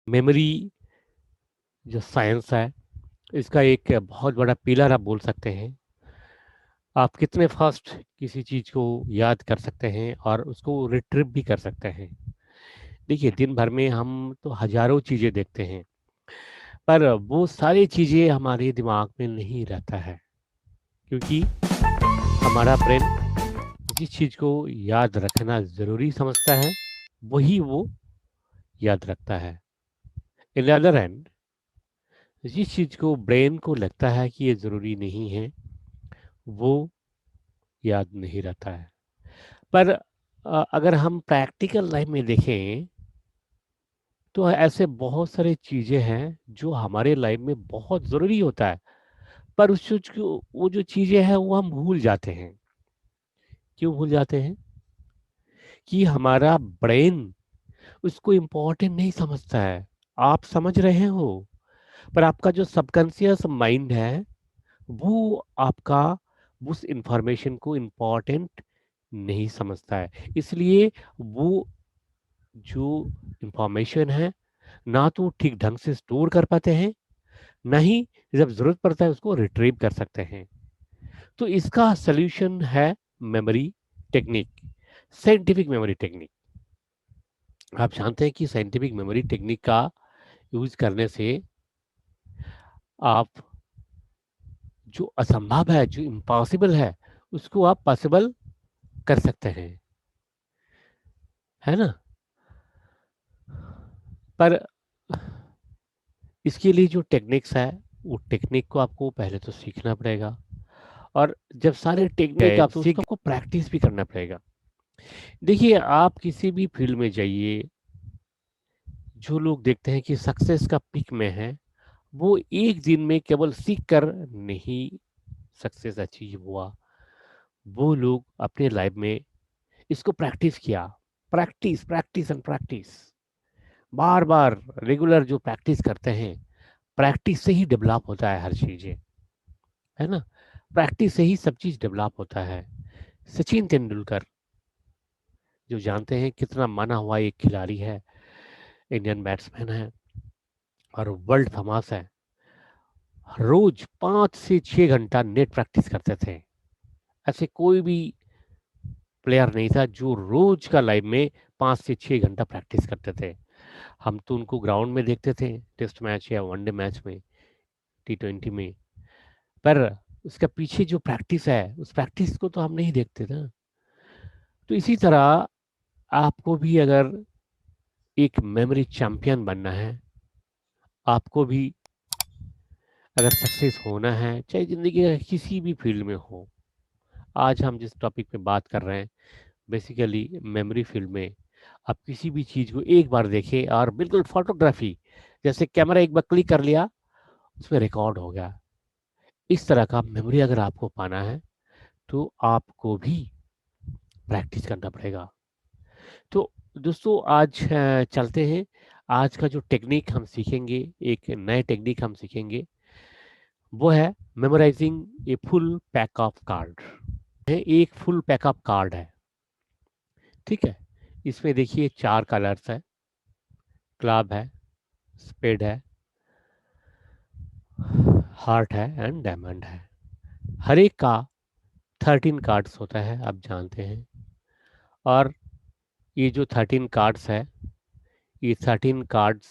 Memory जो science है, इसका एक बहुत बड़ा पिलर आप बोल सकते हैं। आप कितने फास्ट किसी चीज़ को याद कर सकते हैं और उसको रिट्रीव भी कर सकते हैं। देखिए, दिन भर में हम तो हज़ारों चीज़ें देखते हैं, पर वो सारी चीज़ें हमारे दिमाग में नहीं रहता है, क्योंकि हमारा ब्रेन जिस चीज़ को याद रखना ज़रूरी समझता है, वही वो याद रखता है। इन द अदर हैंड, जिस चीज़ को ब्रेन को लगता है कि ये ज़रूरी नहीं है, वो याद नहीं रहता है। पर अगर हम प्रैक्टिकल लाइफ में देखें, तो ऐसे बहुत सारी चीज़ें हैं जो हमारे लाइफ में बहुत ज़रूरी होता है, पर उस चीज़ को, वो जो चीज़ें हैं वो हम भूल जाते हैं। क्यों भूल जाते हैं? कि हमारा ब्रेन उसको इम्पोर्टेंट नहीं समझता है। आप समझ रहे हो, पर आपका जो सबकॉन्शियस माइंड है, वो आपका उस इंफॉर्मेशन को इम्पोर्टेंट नहीं समझता है। इसलिए वो जो इंफॉर्मेशन है, ना तो ठीक ढंग से स्टोर कर पाते हैं, ना ही जब ज़रूरत पड़ता है उसको रिट्रीव कर सकते हैं। तो इसका सॉल्यूशन है memory technique, scientific memory technique. आप जानते हैं कि साइंटिफिक मेमोरी टेक्निक का यूज़ करने से आप जो असंभव है, जो इम्पॉसिबल है, उसको आप पॉसिबल कर सकते हैं, है ना? पर इसके लिए जो टेक्निक्स है, वो टेक्निक को आपको पहले तो सीखना पड़ेगा, और जब सारे टेक्निक आप सीख, आपको प्रैक्टिस भी करना पड़ेगा। देखिए, आप किसी भी फील्ड में जाइए, जो लोग देखते हैं कि सक्सेस का पीक में है, वो एक दिन में केवल सीख कर नहीं सक्सेस अचीव हुआ। वो लोग अपने लाइफ में इसको प्रैक्टिस किया, practice practice and practice, bar bar regular जो प्रैक्टिस करते हैं, प्रैक्टिस से ही डेवलप होता है हर चीज़ें, है ना? प्रैक्टिस से ही सब चीज़ डेवलप होता है। सचिन तेंदुलकर, जो जानते हैं कितना माना हुआ एक खिलाड़ी है, इंडियन बैट्समैन है और वर्ल्ड फेमस है, रोज 5 से 6 घंटा नेट प्रैक्टिस करते थे। ऐसे कोई भी प्लेयर नहीं था जो रोज का लाइफ में 5 से 6 घंटा प्रैक्टिस करते थे। हम तो उनको ग्राउंड में देखते थे, टेस्ट मैच या वनडे मैच में, T20 में, पर उसका पीछे जो प्रैक्टिस है, उस प्रैक्टिस को तो हम नहीं देखते ना। तो इसी तरह आपको भी अगर एक मेमोरी चैंपियन बनना है, आपको भी अगर सक्सेस होना है, चाहे ज़िंदगी के किसी भी फील्ड में हो, आज हम जिस टॉपिक पे बात कर रहे हैं, बेसिकली मेमोरी फील्ड में, आप किसी भी चीज़ को एक बार देखें और बिल्कुल फोटोग्राफी, जैसे कैमरा एक बार क्लिक कर लिया, उसमें रिकॉर्ड हो गया। इस तरह का मेमोरी अगर आपको पाना है, तो आपको भी प्रैक्टिस करना पड़ेगा। तो दोस्तों, आज चलते हैं। आज का जो टेक्निक हम सीखेंगे, एक नए टेक्निक हम सीखेंगे, वो है memorising a full pack of card. एक फुल पैक ऑफ कार्ड है, ठीक है? इसमें देखिए 4 कलर्स है, क्लब है, स्पेड है, हार्ट है एंड डायमंड है। हर एक का 13 कार्ड्स होता है, आप जानते हैं। और ये जो 13 कार्ड्स है, ये 13 कार्ड्स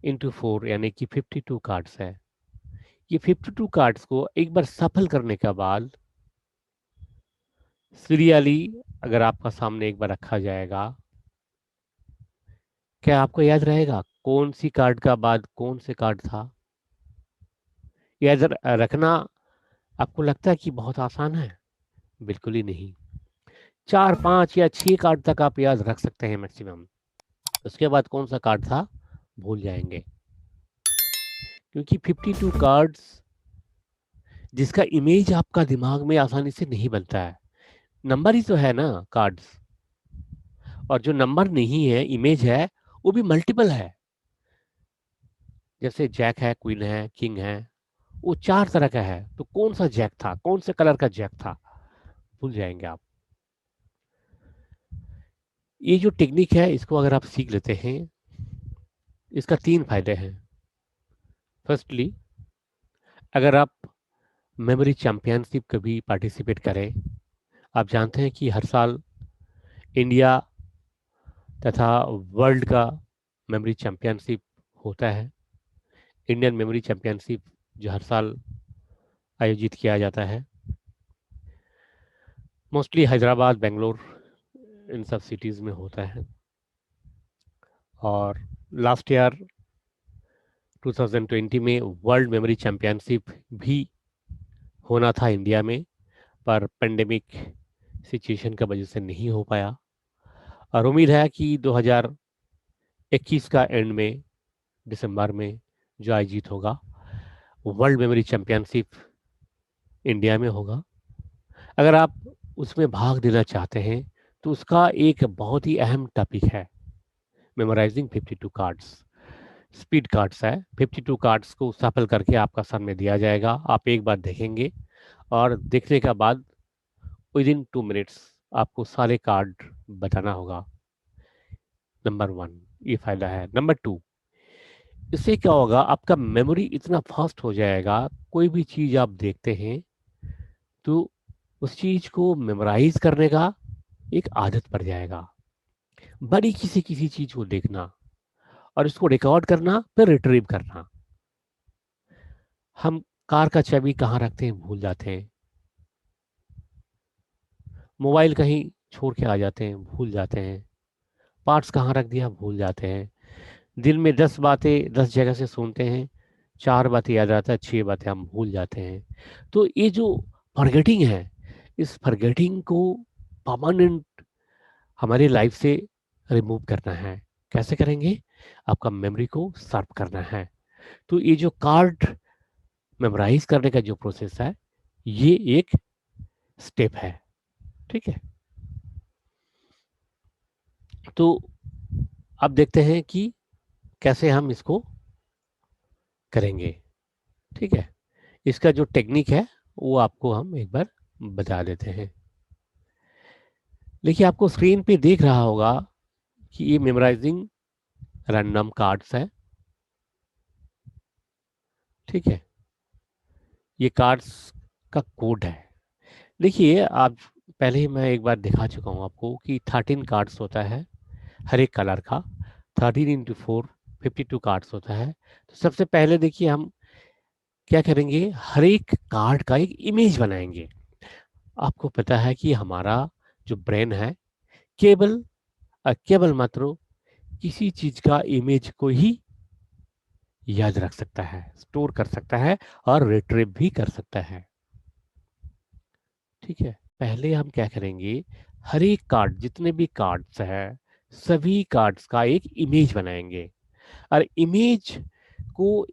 इंटू 4 यानी कि 52 कार्ड्स है। ये 52 कार्ड्स को एक बार सफल करने के बाद सीरियली अगर आपका सामने एक बार रखा जाएगा, क्या आपको याद रहेगा कौन सी कार्ड का बाद कौन से कार्ड था? याद रखना आपको लगता है कि बहुत आसान है? बिल्कुल ही नहीं। 4, 5 या 6 कार्ड तक आप याद रख सकते हैं मैक्सिमम। उसके बाद कौन सा कार्ड था, भूल जाएंगे, क्योंकि 52 कार्ड्स जिसका इमेज आपका दिमाग में आसानी से नहीं बनता है। नंबर ही तो है ना कार्ड्स, और जो नंबर नहीं है, इमेज है, वो भी मल्टीपल है। जैसे जैक है, क्वीन है, किंग है, वो 4 तरह का है, तो कौन सा जैक था, कौन से कलर का जैक था, भूल जाएंगे आप। ये जो टेक्निक है, इसको अगर आप सीख लेते हैं, इसका 3 फायदे हैं। फर्स्टली, अगर आप मेमोरी चैंपियनशिप कभी पार्टिसिपेट करें, आप जानते हैं कि हर साल इंडिया तथा वर्ल्ड का मेमोरी चैंपियनशिप होता है। इंडियन मेमोरी चैंपियनशिप जो हर साल आयोजित किया जाता है, मोस्टली हैदराबाद, बेंगलोर, इन सब सिटीज़ में होता है। और लास्ट ईयर 2020 में वर्ल्ड मेमोरी चैंपियनशिप भी होना था इंडिया में, पर पेंडेमिक सिचुएशन की वजह से नहीं हो पाया। और उम्मीद है कि 2021 का एंड में, दिसंबर में जो आयोजित होगा, वर्ल्ड मेमोरी चैंपियनशिप इंडिया में होगा। अगर आप उसमें भाग लेना चाहते हैं तो उसका एक बहुत ही अहम टॉपिक है मेमोराइजिंग 52 कार्ड्स। स्पीड कार्ड्स है, 52 कार्ड्स को सफल करके आपका सामने दिया जाएगा। आप एक बार देखेंगे और देखने के बाद विदिन 2 मिनट्स आपको सारे कार्ड बताना होगा। नंबर 1 ये फायदा है। नंबर 2, इससे क्या होगा, आपका मेमोरी इतना फास्ट हो जाएगा, कोई भी चीज आप देखते हैं तो उस चीज को मेमोराइज करने का एक आदत पड़ जाएगा। बड़ी किसी किसी चीज को देखना और इसको रिकॉर्ड करना, फिर रिट्रीव करना। हम कार का चाबी कहाँ रखते हैं भूल जाते हैं, मोबाइल कहीं छोड़ के आ जाते हैं भूल जाते हैं, पार्ट्स कहाँ रख दिया भूल जाते हैं। दिन में 10 बातें 10 जगह से सुनते हैं, 4 बातें याद आता है, 6 बातें हम भूल जाते हैं। तो ये जो फॉरगेटिंग है, इस फॉरगेटिंग को परमानेंट हमारी लाइफ से रिमूव करना है। कैसे करेंगे? आपका मेमोरी को शार्प करना है। तो ये जो कार्ड मेमोराइज करने का जो प्रोसेस है, ये एक स्टेप है। ठीक है, तो अब देखते हैं कि कैसे हम इसको करेंगे। ठीक है, इसका जो टेक्निक है वो आपको हम एक बार बता देते हैं। देखिए, आपको स्क्रीन पे देख रहा होगा कि ये मेमोराइजिंग रैंडम कार्ड्स है। ठीक है, ये कार्ड्स का कोड है। देखिए, आप पहले ही मैं एक बार दिखा चुका हूँ आपको कि 13 कार्ड्स होता है हर एक कलर का। 13 × 4 52 कार्ड्स होता है। तो सबसे पहले देखिए हम क्या करेंगे, हर एक कार्ड का एक इमेज बनाएंगे। आपको पता है कि हमारा जो ब्रेन है केवल केवल मात्र किसी चीज का इमेज को ही याद रख सकता है, स्टोर कर सकता है और रिट्रीव भी कर सकता है। ठीक है, पहले हम क्या करेंगे, हर एक कार्ड, जितने भी कार्ड्स है, सभी कार्ड्स का एक इमेज बनाएंगे और इमेज को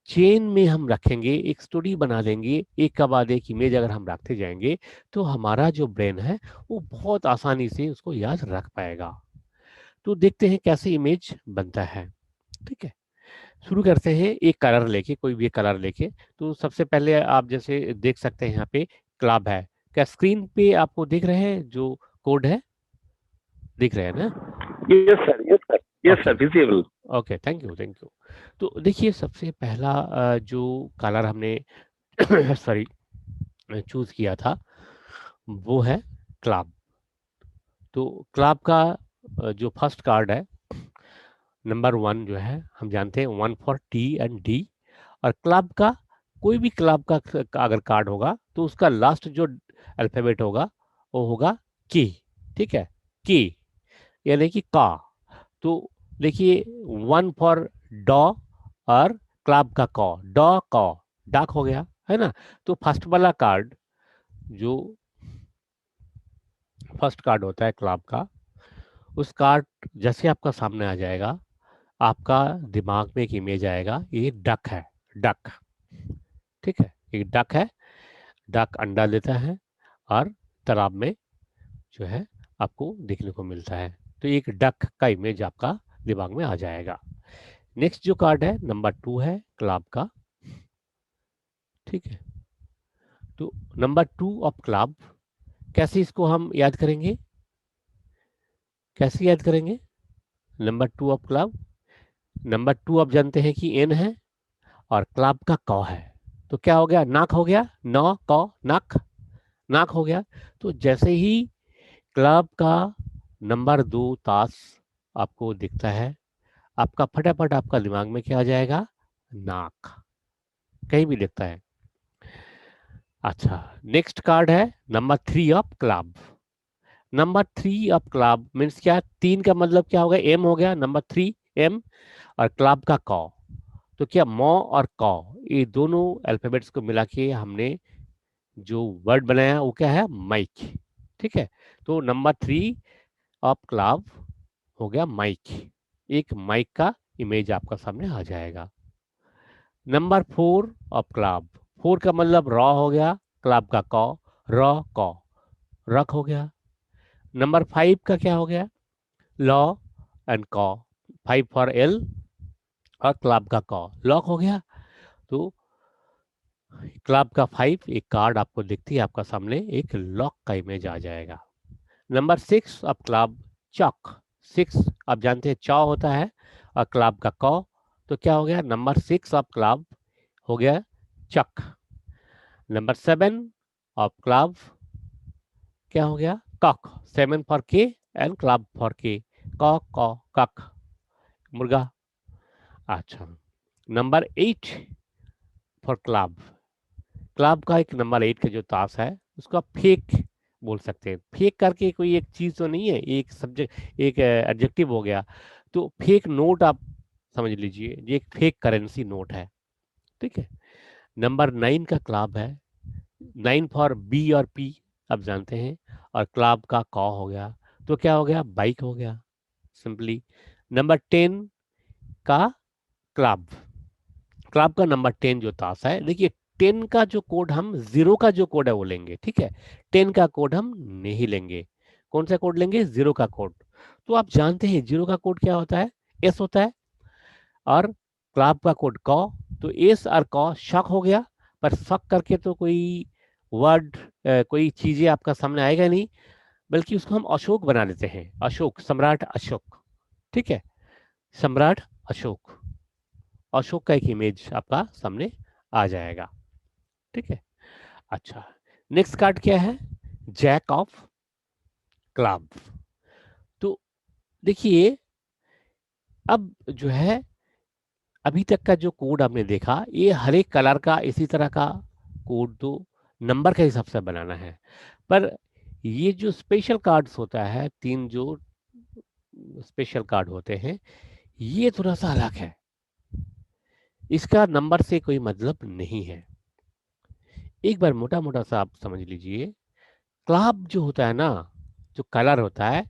चेन में हम रखेंगे, एक स्टोरी बना देंगे। एक के बाद एक इमेज अगर हम रखते जाएंगे तो हमारा जो ब्रेन है वो बहुत आसानी से उसको याद रख पाएगा। तो देखते हैं कैसे इमेज बनता है। ठीक है, शुरू करते हैं एक कलर लेके, कोई भी एक कलर लेके। तो सबसे पहले आप जैसे देख सकते हैं यहाँ पे क्लब है। क्या स्क्रीन पे आपको दिख रहे हैं जो कोड है? दिख रहे हैं ना? Yes sir, yes sir, yes sir, visible. Okay, thank you thank you. तो देखिए, सबसे पहला जो कलर हमने सॉरी चूज किया था वो है क्लब। तो क्लब का जो फर्स्ट कार्ड है, नंबर 1 जो है, हम जानते हैं 1 फॉर टी एंड डी। और क्लब का कोई भी क्लब का अगर कार्ड होगा तो उसका लास्ट जो अल्फाबेट होगा वो होगा की। ठीक है, की यानी कि का। तो देखिए, 1 फॉर डॉ और क्लब का कॉ, डॉ कॉ, डाक हो गया है ना। तो फर्स्ट वाला कार्ड, जो फर्स्ट कार्ड होता है क्लब का, उस कार्ड जैसे आपका सामने आ जाएगा, आपका दिमाग में एक इमेज आएगा, ये डक है, डक। ठीक है, एक डक है, डक अंडा देता है और तालाब में जो है आपको देखने को मिलता है। तो एक डक का इमेज आपका दिमाग में आ जाएगा। नेक्स्ट जो कार्ड है नंबर 2 है क्लब का। ठीक है, तो नंबर 2 ऑफ क्लब, कैसे इसको हम याद करेंगे? कैसे याद करेंगे नंबर 2 ऑफ क्लब? नंबर 2 आप जानते हैं कि एन है और क्लाब का कौ है। तो क्या हो गया, नाक हो गया, नौ कौ नाक, नाक हो गया। तो जैसे ही क्लब का नंबर 2 ताश आपको दिखता है, आपका फटाफट आपका दिमाग में क्या आ जाएगा, नाक, कहीं भी दिखता है। अच्छा, नेक्स्ट कार्ड है number 3 of club. Number 3 of club means क्या, 3 का मतलब क्या हो गया, एम हो गया, नंबर 3 एम, और क्लब का कौ। तो क्या मौ और कौ, ये दोनों अल्फाबेट्स को मिला के हमने जो वर्ड बनाया वो क्या है, माइक। ठीक है, तो नंबर 3 ऑफ क्लब हो गया माइक, एक माइक का इमेज आपका सामने आ जाएगा। नंबर 4 ऑफ क्लब, 4 का मतलब रॉ हो गया, क्लब का कौ, रॉ कौ, रख हो गया। नंबर 5 का क्या हो गया, लॉ एंड कौ, 5 फॉर एल और क्लब का कौ, लॉक हो गया। तो क्लब का 5 एक कार्ड आपको दिखती है आपका सामने, एक लॉक का इमेज आ जाएगा। नंबर 6 ऑफ क्लब चॉक, 6 आप जानते हैं चौ होता है और क्लब का कौ, तो क्या हो गया, नंबर 6 ऑफ क्लब हो गया चक। नंबर 7 ऑफ क्लब क्या हो गया, कॉक, 7 फॉर के एंड क्लब फॉर के, कॉक कॉ कक, मुर्गा। अच्छा, नंबर 8 फॉर क्लब, क्लब का एक नंबर 8 का जो ताश है उसको आप फेक बोल सकते हैं। फेक करके कोई एक चीज तो नहीं है, एक सब्जेक्ट, एक एडजेक्टिव हो गया। तो फेक नोट आप समझ लीजिए, ये एक फेक करेंसी नोट है। ठीक है, नंबर 9 का क्लब है, 9 फॉर बी और पी आप जानते हैं, और क्लब का कॉ हो गया, तो क्या हो गया, बाइक हो गया सिंपली। नंबर 10 का क्लब, क्लब का नंबर 10 जो ताश है, देखिए 10 का जो कोड हम, जीरो का जो कोड है वो लेंगे, ठीक है, 10 का कोड हम नहीं लेंगे। कौन सा कोड लेंगे, जीरो का कोड। तो आप जानते हैं जीरो का कोड क्या होता है, एस होता है, और क्लब का कोड कॉ, तो एस और कॉ शक हो गया। पर शक करके तो कोई वर्ड, कोई चीजें आपका सामने आएगा नहीं, बल्कि उसको हम अशोक बना देते हैं, अशोक, सम्राट अशोक। ठीक है, सम्राट अशोक, अशोक का एक इमेज आपका सामने आ जाएगा। ठीक है, अच्छा, नेक्स्ट कार्ड क्या है, जैक ऑफ क्लब। तो देखिए, अब जो है अभी तक का जो कोड आपने देखा, ये हर एक कलर का इसी तरह का कोड तो नंबर के हिसाब से बनाना है। पर ये जो स्पेशल कार्ड्स होता है, 3 जो स्पेशल कार्ड होते हैं, ये थोड़ा सा अलग है, इसका नंबर से कोई मतलब नहीं है। एक बार मोटा मोटा सा आप समझ लीजिए, क्लब जो होता है ना, जो कलर होता है,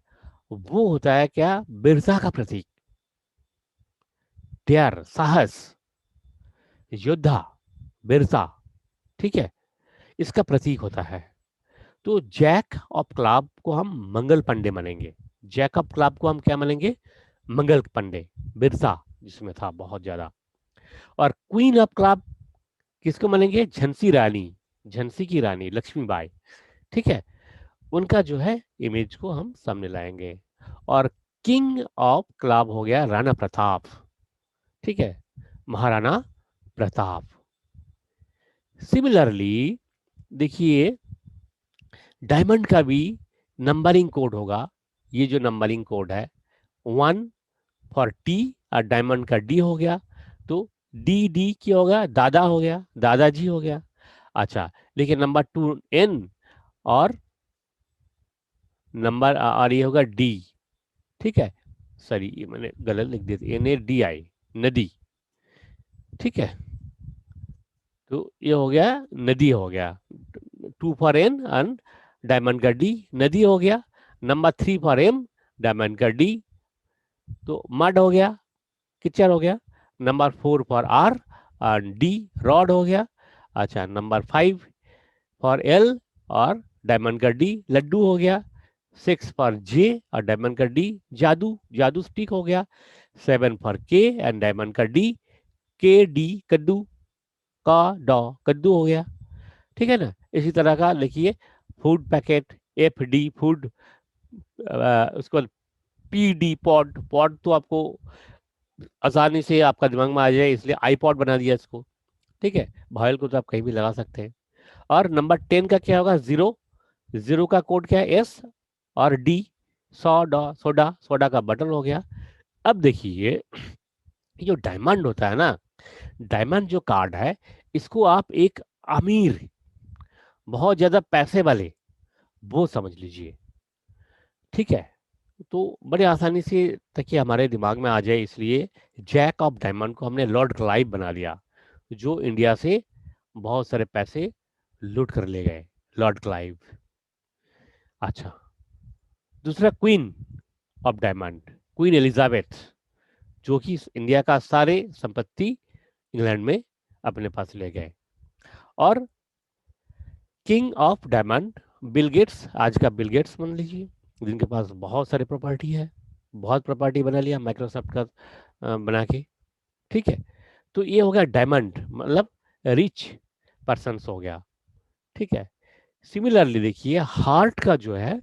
वो होता है क्या, बिरसा का प्रतीक, डेयर, साहस, योद्धा, बिरसा। ठीक है, इसका प्रतीक होता है। तो जैक ऑफ क्लब को हम मंगल पंडे मानेंगे, जैक ऑफ क्लब को हम क्या मानेंगे, मंगल पंडे, बिरसा जिसमें था बहुत ज्यादा। और क्वीन ऑफ क्लब किसको मानेंगे, झांसी रानी, झांसी की रानी लक्ष्मीबाई। ठीक है, उनका जो है इमेज को हम सामने लाएंगे। और किंग ऑफ क्लब हो गया राणा प्रताप। ठीक है, महाराणा प्रताप। सिमिलरली देखिए, डायमंड का भी नंबरिंग कोड होगा। ये जो नंबरिंग कोड है, 1 फॉर टी, और डायमंड का डी हो गया, तो डी डी क्या होगा, दादा हो गया, दादाजी हो गया। अच्छा, लेकिन नंबर 2 एन, और नंबर और ये होगा डी। ठीक है, सॉरी ये मैंने गलत लिख दिया, एन ए डी आई, नदी। ठीक है, तो ये हो गया, नदी हो गया, 2 फॉर एन एंड डायमंड का डी, नदी हो गया। नंबर 3 फॉर एम, डायमंड का डी, तो मड हो गया, किचर हो गया। नंबर 4 फॉर आर और डी, रॉड हो गया। अच्छा, नंबर 5 फॉर एल और डायमंड का डी, लड्डू हो गया। 6 फॉर जे और डायमंड का डी, जादू, जादू स्टिक हो गया। 7 फॉर के एंड डायमंड का डी, के डी कद्दू, का डॉ कद्दू हो गया। ठीक है ना, इसी तरह का लिखिए, food packet, F D food, उसके बाद पी डी पॉड, पॉड तो आपको आसानी से आपका दिमाग में आ जाए, इसलिए आईपॉड बना दिया इसको। ठीक है, वॉयल को तो आप कहीं भी लगा सकते हैं। और नंबर 10 का क्या होगा? जीरो। जीरो का कोड क्या है? एस। और डी, सोडा, सोडा, सोडा का बटन हो गया। अब देखिए, ये जो डायमंड होता है ना, डायमंड जो कार्ड है, इसको आप एक अमीर, बहुत ज्यादा पैसे वाले, वो समझ लीजिए। ठीक है, तो बड़े आसानी से ताकि हमारे दिमाग में आ जाए, इसलिए जैक ऑफ डायमंड को हमने लॉर्ड क्लाइव बना लिया, जो इंडिया से बहुत सारे पैसे लूट कर ले गए, लॉर्ड क्लाइव। अच्छा, दूसरा queen of diamond, queen Elizabeth, जो कि इंडिया का सारे संपत्ति इंग्लैंड में अपने पास ले गए। और king of diamond, Bill Gates, आज का बिल गेट्स मान लीजिए, जिनके पास बहुत सारे प्रॉपर्टी है, बहुत प्रॉपर्टी बना लिया माइक्रोसॉफ्ट का बना के। ठीक है, तो ये हो गया डायमंड, मतलब रिच पर्सन्स हो गया। ठीक है, सिमिलरली देखिए हार्ट का जो है,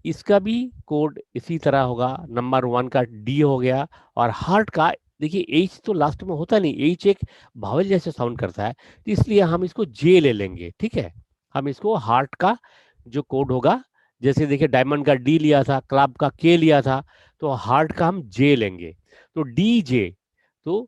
इसका भी कोड इसी तरह होगा। नंबर 1 का डी हो गया। और हार्ट का देखिए, एच तो लास्ट में होता नहीं, एच एक भावल जैसे साउंड करता है, तो इसलिए हम इसको जे ले लेंगे। ठीक है, हम इसको हार्ट का जो कोड होगा, जैसे देखिए डायमंड का डी लिया था, क्लब का के लिया था, तो हार्ट का हम जे लेंगे, तो डी जे। तो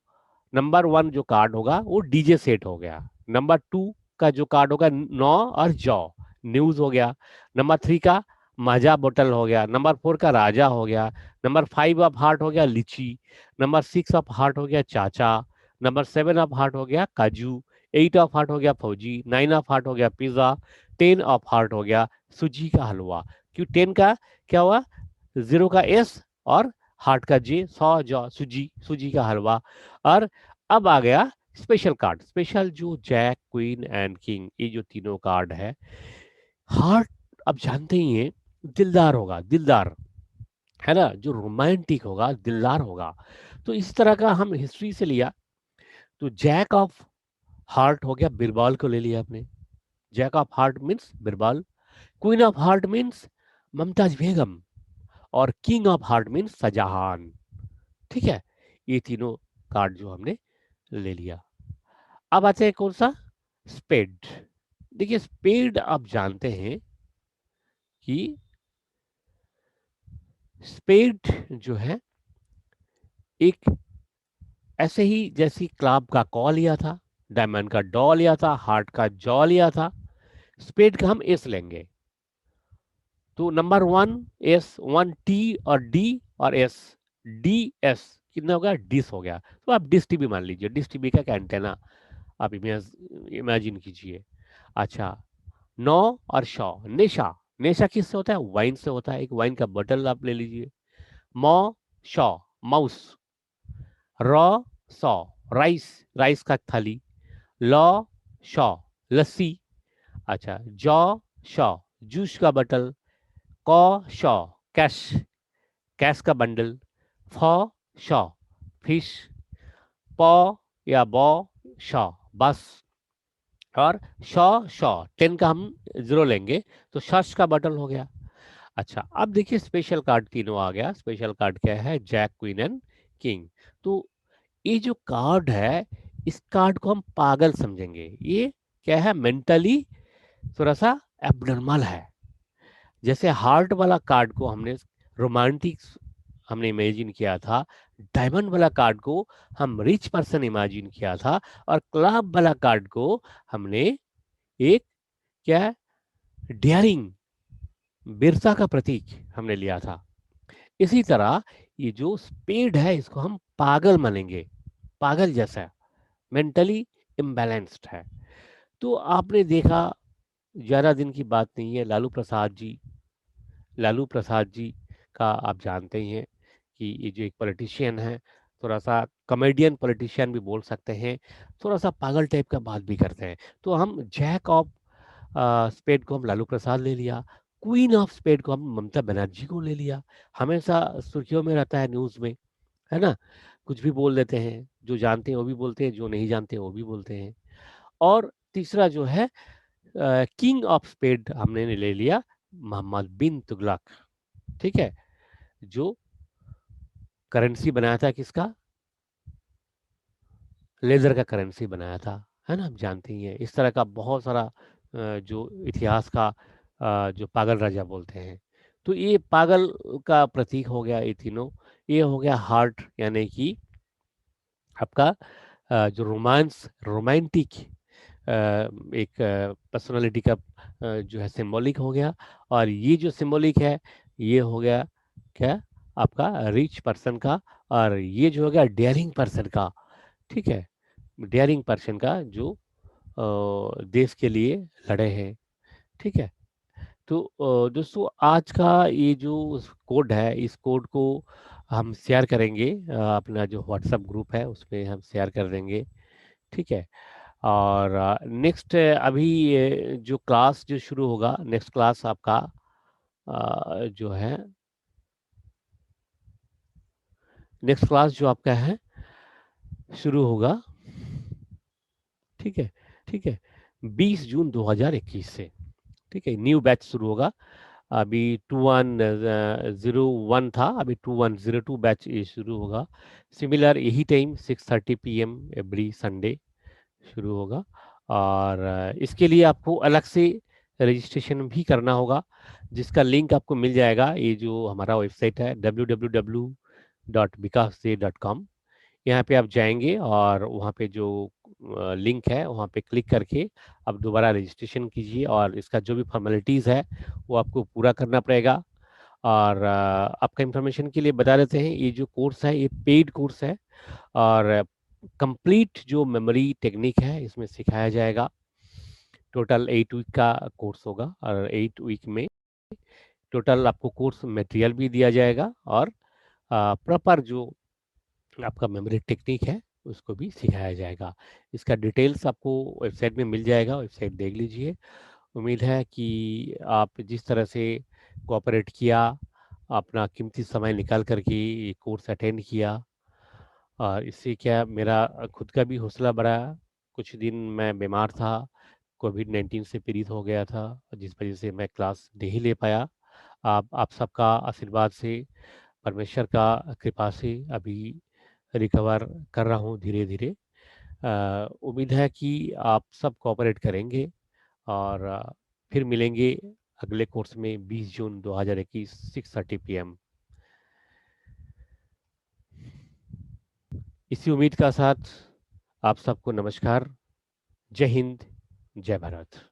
नंबर 1 जो कार्ड होगा वो डीजे सेट हो गया। नंबर 2 का जो कार्ड होगा, नौ और जौ, न्यूज हो गया। नंबर 3 का माजा बोतल हो गया। नंबर 4 का राजा हो गया। नंबर 5 ऑफ हार्ट हो गया लीची। नंबर 6 ऑफ हार्ट हो गया चाचा। नंबर 7 ऑफ हार्ट हो गया काजू। 8 ऑफ हार्ट हो गया फौजी। 9 ऑफ हार्ट हो गया पिज्जा। 10 ऑफ हार्ट हो गया सूजी का हलवा। क्यों 10 का क्या हुआ? जीरो का एस और हार्ट का जे, सौ जौ सूजी, सूजी का हलवा। और अब आ गया स्पेशल कार्ड, स्पेशल जो जैक, क्वीन एंड किंग, ये जो तीनों कार्ड है। हार्ट, अब जानते ही हैं, दिलदार होगा, दिलदार, है ना, जो रोमांटिक होगा, दिलदार होगा। तो इस तरह का हम हिस्ट्री से लिया। तो जैक ऑफ हार्ट हो गया, बिरबल को ले लिया आपने। Jack of heart means Birbal. Queen of heart means Mumtaz Begum. और king of heart means Shahjahan. ठीक है, ये तीनों कार्ड जो हमने ले लिया। अब आते हैं कौन सा? स्पेड। देखिए स्पेड आप जानते हैं कि स्पेड जो है, एक ऐसे ही जैसी क्लाब का कॉ लिया था, डायमंड का डॉ लिया था, हार्ट का जॉ लिया था, स्पेड का हम एस लेंगे। तो नंबर 1 एस, 1 टी और डी और एस, डी एस कितना हो गया? डिस हो गया। तो आप डिस टीवी मान लीजिए, डिस टीवी का एंटेना आप इमेजिन कीजिए। अच्छा, नौ और शौ, नेशा, नेशा किससे होता है? वाइन से होता है। एक वाइन का बटल आप ले लीजिए। मौ, शौ, माउस। रॉ, सौ, राइस, राइस का थाली। लॉ, शौ, लस्सी। अच्छा, जौ, शौ, जूस का बटल। कौ, शौ, कैश, कैश का बंडल। फौ, शौ, फिश। पौ या बौ, शौ, बस। और शौ, शौ, 10 का हम जीरो लेंगे, तो शश का बटन हो गया। अच्छा, अब देखिए स्पेशल कार्ड तीनों आ गया। स्पेशल कार्ड क्या है? Jack, queen and king. तो ये जो कार्ड है, इस कार्ड को हम पागल समझेंगे। ये क्या है? मेंटली थोड़ा सा एबनॉर्मल है। जैसे हार्ट वाला कार्ड को हमने रोमांटिक हमने इमेजिन किया था, डायमंड वाला कार्ड को हम रिच पर्सन इमेजिन किया था, और क्लब वाला कार्ड को हमने एक क्या, डेयरिंग, वीरता का प्रतीक हमने लिया था। इसी तरह ये जो स्पेड है, इसको हम पागल मानेंगे, पागल जैसा, मेंटली इम्बैलेंस्ड है। तो आपने देखा, ज्यादा दिन की बात नहीं है, लालू प्रसाद जी, लालू प्रसाद जी का आप जानते ही हैं कि ये जो एक पॉलिटिशियन है, थोड़ा सा कॉमेडियन पॉलिटिशियन भी बोल सकते हैं, थोड़ा सा पागल टाइप का बात भी करते हैं। तो हम जैक ऑफ स्पेड को हम लालू प्रसाद ले लिया, क्वीन ऑफ स्पेड को हम ममता बनर्जी को ले लिया। हमेशा सुर्खियों में रहता है न्यूज में, है ना, कुछ भी बोल देते हैं, जो जानते हैं वो भी बोलते हैं, जो नहीं जानते वो भी बोलते हैं। और तीसरा जो है किंग ऑफ स्पेड हमने ले लिया, मोहम्मद बिन तुगलक। ठीक है, जो करेंसी बनाया था किसका? लेदर का करेंसी बनाया था, है ना, आप जानते ही हैं। इस तरह का बहुत सारा जो इतिहास का जो पागल राजा बोलते हैं, तो ये पागल का प्रतीक हो गया ये तीनों। ये हो गया हार्ट, यानी कि आपका जो रोमांटिक एक पर्सनालिटी का जो है सिंबॉलिक हो गया। और ये जो सिंबॉलिक है, ये हो गया क्या, आपका रिच पर्सन का। और ये जो हो गया डेयरिंग पर्सन का, ठीक है, डेयरिंग पर्सन का जो देश के लिए लड़े हैं, ठीक है। तो दोस्तों, आज का ये जो कोड है, इस कोड को हम शेयर करेंगे, अपना जो व्हाट्सएप ग्रुप है उसमें हम शेयर कर देंगे, ठीक है। और नेक्स्ट अभी जो क्लास जो शुरू होगा, नेक्स्ट क्लास आपका जो है, नेक्स्ट क्लास जो आपका है शुरू होगा, ठीक है, ठीक है, 20 जून 2021 से, ठीक है, न्यू बैच शुरू होगा। अभी 2101 था, अभी 2102 बैच ये शुरू होगा। सिमिलर यही टाइम 6:30 PM एवरी संडे शुरू होगा। और इसके लिए आपको अलग से रजिस्ट्रेशन भी करना होगा, जिसका लिंक आपको मिल जाएगा। ये जो हमारा वेबसाइट है www.bikasde.com, यहाँ पे आप जाएंगे और वहाँ पे जो लिंक है वहाँ पे क्लिक करके आप दोबारा रजिस्ट्रेशन कीजिए, और इसका जो भी फॉर्मेलिटीज़ है वो आपको पूरा करना पड़ेगा। और आपका इंफॉर्मेशन के लिए बता देते हैं, ये जो कोर्स है ये पेड कोर्स है, और कंप्लीट जो मेमोरी टेक्निक है इसमें सिखाया जाएगा। टोटल 8 वीक का कोर्स होगा, और 8 वीक में टोटल आपको कोर्स मटेरियल भी दिया जाएगा, और प्रॉपर जो आपका मेमोरी टेक्निक है उसको भी सिखाया जाएगा। इसका डिटेल्स आपको वेबसाइट में मिल जाएगा, वेबसाइट देख लीजिए। उम्मीद है कि आप जिस तरह से कोऑपरेट किया, अपना कीमती समय निकाल करके ये कोर्स अटेंड किया, और इससे क्या मेरा खुद का भी हौसला बढ़ा। कुछ दिन मैं बीमार था, कोविड-19 से पीड़ित हो गया था, जिस वजह से मैं क्लास नहीं ले पाया। आप सबका आशीर्वाद से, परमेश्वर का कृपा से अभी रिकवर कर रहा हूँ धीरे धीरे। उम्मीद है कि आप सब कोऑपरेट करेंगे, और फिर मिलेंगे अगले कोर्स में 20 जून 2021 6:30 PM। इसी उम्मीद का साथ आप सबको नमस्कार। जय हिंद, जय भारत।